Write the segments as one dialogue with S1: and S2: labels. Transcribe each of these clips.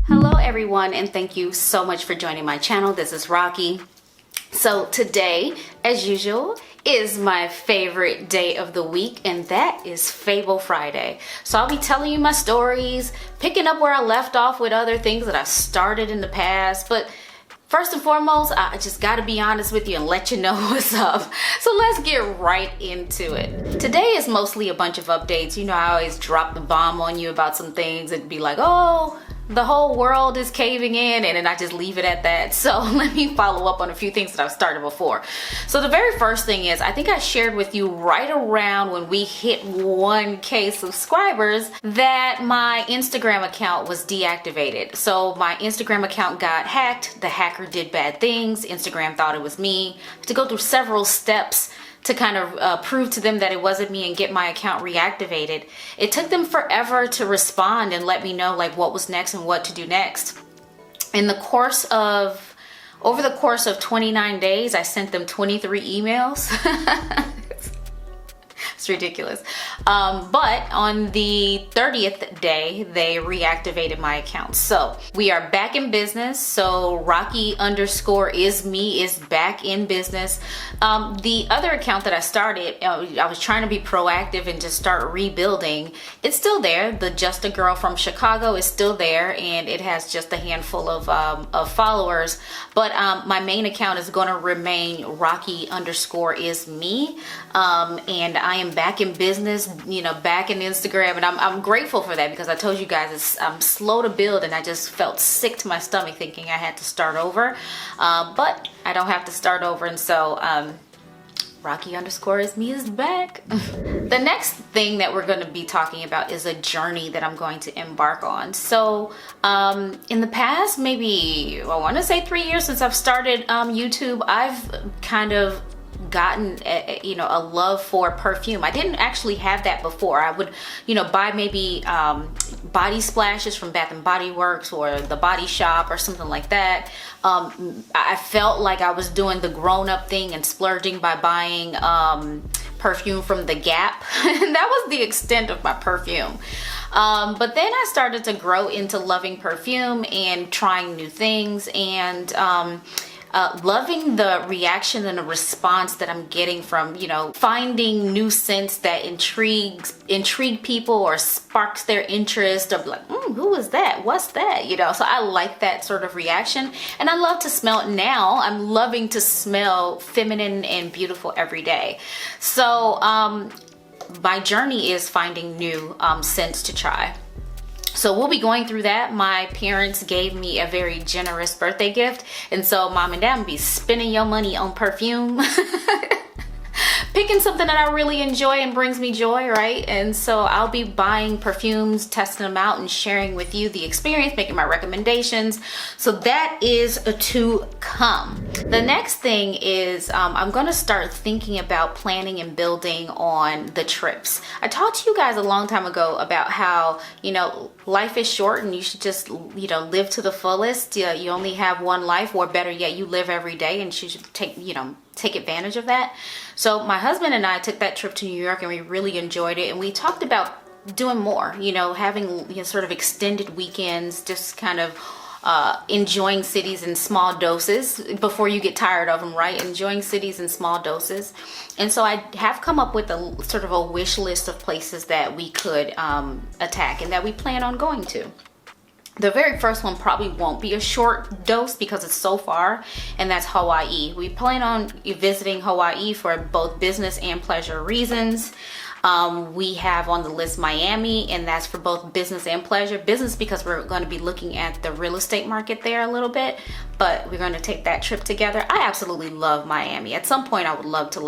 S1: Hello everyone, and thank you so much for joining my channel. This is Rocky. So today, as usual, is my favorite day of the week, and that is Fable Friday. So I'll be telling you my stories, picking up where I left off with other things that I started in the past. But first and foremost, I just gotta be honest with you and let you know what's up. So let's get right into it. Today is mostly a bunch of updates. You know, I always drop the bomb on you about some things and be like, oh, the whole world is caving in, and then I just leave it at that. So let me follow up on a few things that I've started before. So the very first thing is, I think I shared with you right around when we hit 1K subscribers that my Instagram account was deactivated. So my Instagram account got hacked. The hacker did bad things. Instagram thought it was me. I had to go through several steps to kind of prove to them that it wasn't me and get my account reactivated. It took them forever to respond and let me know like what was next and what to do next. Over the course of 29 days, I sent them 23 emails. It's ridiculous. But on the 30th day, they reactivated my account. So we are back in business. So Rocky_is_me is back in business. The other account that I started, I was trying to be proactive and just start rebuilding. It's still there. The Just a Girl from Chicago is still there, and it has just a handful of followers. But my main account is going to remain Rocky_is_me. And I am back in business, you know, back in Instagram, and I'm grateful for that, because I told you guys I'm slow to build, and I just felt sick to my stomach thinking I had to start over, but I don't have to start over. And so Rocky_is_me is back. The next thing that we're going to be talking about is a journey that I'm going to embark on. So in the past, maybe I want to say 3 years since I've started YouTube, I've kind of gotten a love for perfume. I didn't actually have that before. I would buy maybe body splashes from Bath and Body Works or the Body Shop or something like that. I felt like I was doing the grown-up thing and splurging by buying perfume from the Gap. And that was the extent of my perfume. But then I started to grow into loving perfume and trying new things, and loving the reaction and the response that I'm getting from, finding new scents that intrigue people or sparks their interest, or like, who is that? What's that? So I like that sort of reaction, and I love to smell it now. I'm loving to smell feminine and beautiful every day. So my journey is finding new scents to try. So we'll be going through that. My parents gave me a very generous birthday gift, and so mom and dad will be spending your money on perfume. Picking something that I really enjoy and brings me joy, right? And so I'll be buying perfumes, testing them out, and sharing with you the experience, making my recommendations. So that is to come. The next thing is I'm gonna start thinking about planning and building on the trips. I talked to you guys a long time ago about how, life is short and you should just, live to the fullest. You only have one life, or better yet, you live every day, and you should take advantage of that. So my husband and I took that trip to New York, and we really enjoyed it, and we talked about doing more, having sort of extended weekends, just kind of enjoying cities in small doses before you get tired of them, right? Enjoying cities in small doses. And so I have come up with a sort of a wish list of places that we could attack and that we plan on going to. The very first one probably won't be a short dose because it's so far, and that's Hawaii. We plan on visiting Hawaii for both business and pleasure reasons. We have on the list Miami, and that's for both business and pleasure. Business because we're going to be looking at the real estate market there a little bit, but we're going to take that trip together. I absolutely love Miami. At some point I would love to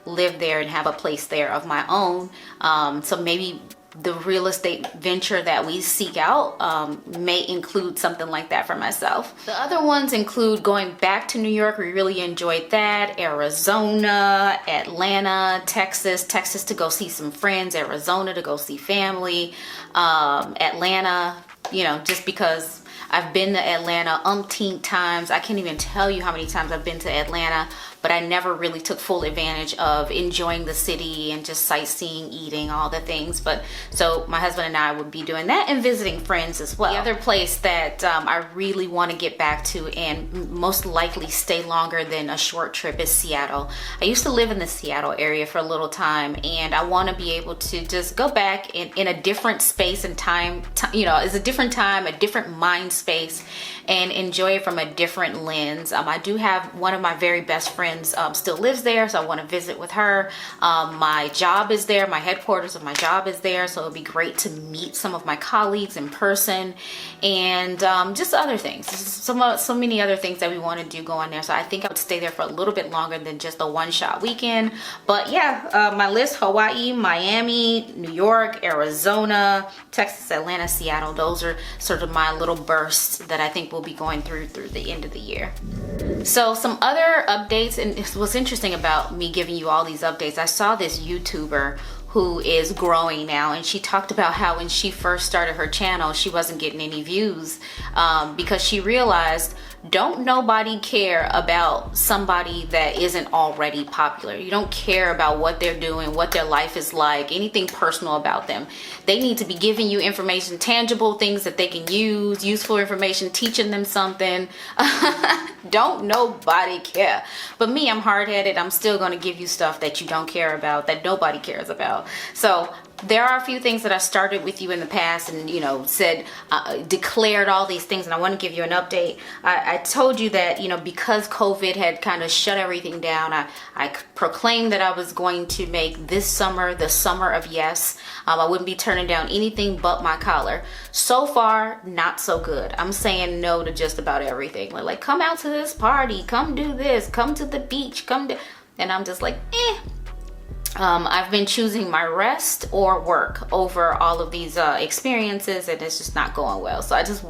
S1: live there and have a place there of my own. So maybe the real estate venture that we seek out may include something like that for myself. The other ones include going back to New York. We really enjoyed that. Arizona, Atlanta, Texas to go see some friends, Arizona to go see family, Atlanta, just because I've been to Atlanta umpteen times. I can't even tell you how many times I've been to Atlanta, but I never really took full advantage of enjoying the city and just sightseeing, eating, all the things. But so my husband and I would be doing that and visiting friends as well. The other place that I really want to get back to and most likely stay longer than a short trip is Seattle. I used to live in the Seattle area for a little time, and I want to be able to just go back in a different space and time, you know, it's a different time, a different mind space, and enjoy it from a different lens. I do have one of my very best friends still lives there, so I want to visit with her. My job is there, my headquarters of my job is there, so it'd be great to meet some of my colleagues in person, and just other things, so many other things that we want to do going there. So I think I would stay there for a little bit longer than just a one-shot weekend. But yeah, my list: Hawaii, Miami, New York, Arizona, Texas, Atlanta, Seattle. Those are sort of my little bursts that I think we'll be going through the end of the year. So some other updates, and what's interesting about me giving you all these updates, I saw this YouTuber who is growing now, and she talked about how when she first started her channel, she wasn't getting any views because she realized, don't nobody care about somebody that isn't already popular. You don't care about what they're doing, what their life is like, anything personal about them. They need to be giving you information, tangible things that they can use, useful information, teaching them something. Don't nobody care. But me, I'm hard-headed. I'm still going to give you stuff that you don't care about, that nobody cares about. So there are a few things that I started with you in the past and, you know, said, declared all these things, and I want to give you an update. I told you that, you know, because COVID had kind of shut everything down, I proclaimed that I was going to make this summer the summer of yes. I wouldn't be turning down anything but my collar. So far, not so good. I'm saying no to just about everything. Like, come out to this party, come do this, come to the beach, and I'm just like, eh. I've been choosing my rest or work over all of these experiences, and it's just not going well. So I just,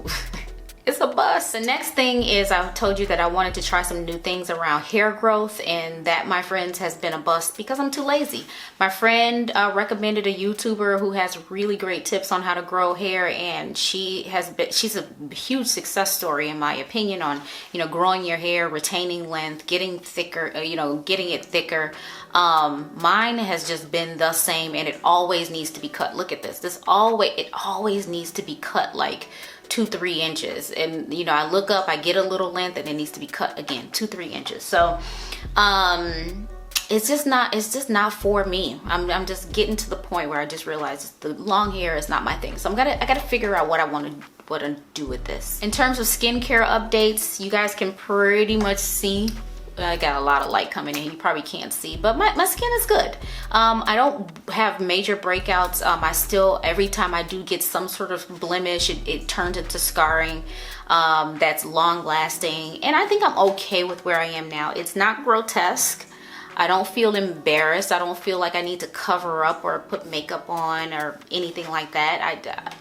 S1: it's a bust. The next thing is, I told you that I wanted to try some new things around hair growth, and that, my friends, has been a bust because I'm too lazy. My friend recommended a YouTuber who has really great tips on how to grow hair, and she's a huge success story in my opinion on, you know, growing your hair, retaining length, getting thicker, you know, getting it thicker. Mine has just been the same, and it always needs to be cut. Look at this. It always needs to be cut like 2-3 inches, and you know, I look up, I get a little length, and it needs to be cut again 2-3 inches. So it's just not for me. I'm just getting to the point where I just realized the long hair is not my thing. So I gotta figure out what I want to do with this. In terms of skincare updates, you guys can pretty much see, I got a lot of light coming in, you probably can't see, but my skin is good. I don't have major breakouts. I still, every time I do get some sort of blemish, it turns into scarring that's long lasting, and I think I'm okay with where I am now. It's not grotesque. I don't feel embarrassed. I don't feel like I need to cover up or put makeup on or anything like that.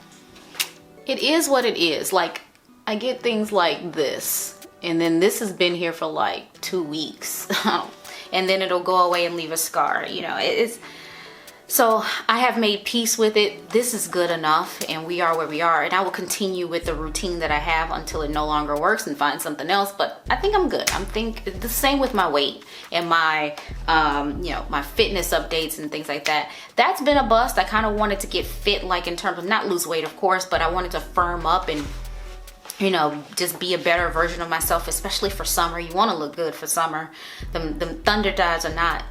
S1: It is what it is. Like, I get things like this, and then this has been here for like 2 weeks, and then it'll go away and leave a scar. You know, so I have made peace with it. This is good enough, and we are where we are, and I will continue with the routine that I have until it no longer works and find something else. But I think I'm good. I think the same with my weight and my you know, my fitness updates and things like that. That's been a bust. I kind of wanted to get fit, like in terms of not lose weight, of course, but I wanted to firm up and, you know, just be a better version of myself, especially for summer. You want to look good for summer. Them thunder dyes are not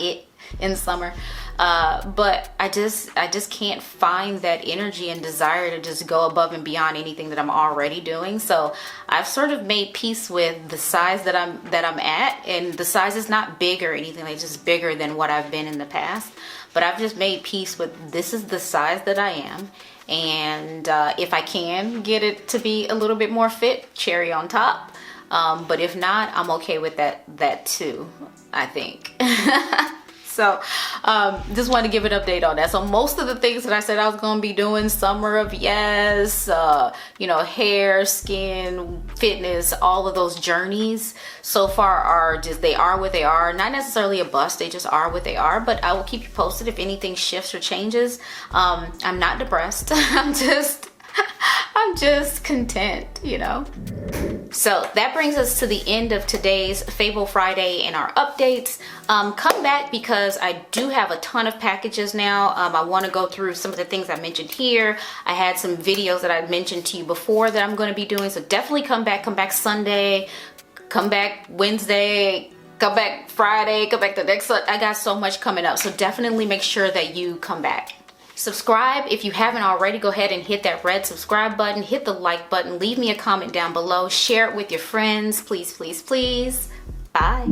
S1: it in summer. But I just can't find that energy and desire to just go above and beyond anything that I'm already doing. So I've sort of made peace with the size that I'm at, and the size is not big or anything. It's just bigger than what I've been in the past. But I've just made peace with, this is the size that I am. And if I can get it to be a little bit more fit, cherry on top. But if not, I'm okay with that too, I think. So just want to give an update on that. So most of the things that I said I was going to be doing, summer of yes, you know, hair, skin, fitness, all of those journeys so far are just, they are what they are. Not necessarily a bust, they just are what they are. But I will keep you posted if anything shifts or changes. I'm not depressed. I'm just content, you know. So that brings us to the end of today's Fable Friday and our updates. Come back because I do have a ton of packages now. I want to go through some of the things I mentioned here. I had some videos that I mentioned to you before that I'm going to be doing. So definitely come back Sunday, come back Wednesday, come back Friday, come back the next. I got so much coming up. So definitely make sure that you come back. Subscribe if you haven't already. Go ahead and hit that red subscribe button, hit the like button, leave me a comment down below, share it with your friends, please, please, please. Bye.